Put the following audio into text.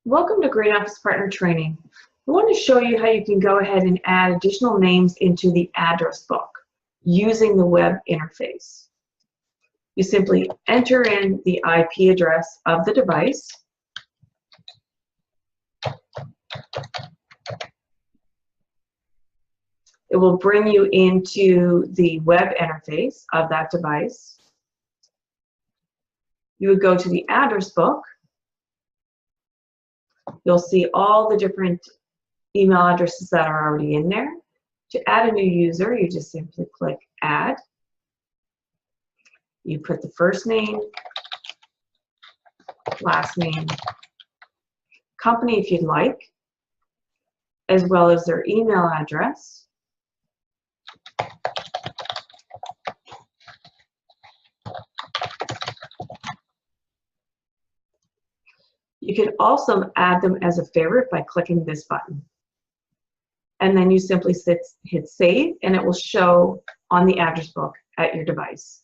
Welcome to Great Office Partner Training. I want to show you how you can go ahead and add additional names into the address book using the web interface. You simply enter in the IP address of the device. It will bring you into the web interface of that device. You would go to the address book. You'll see all the different email addresses that are already in there. To add a new user, you just simply click Add. You put the first name, last name, company if you'd like, as well as their email address. You can also add them as a favorite by clicking this button. And then you simply hit save, and it will show on the address book at your device.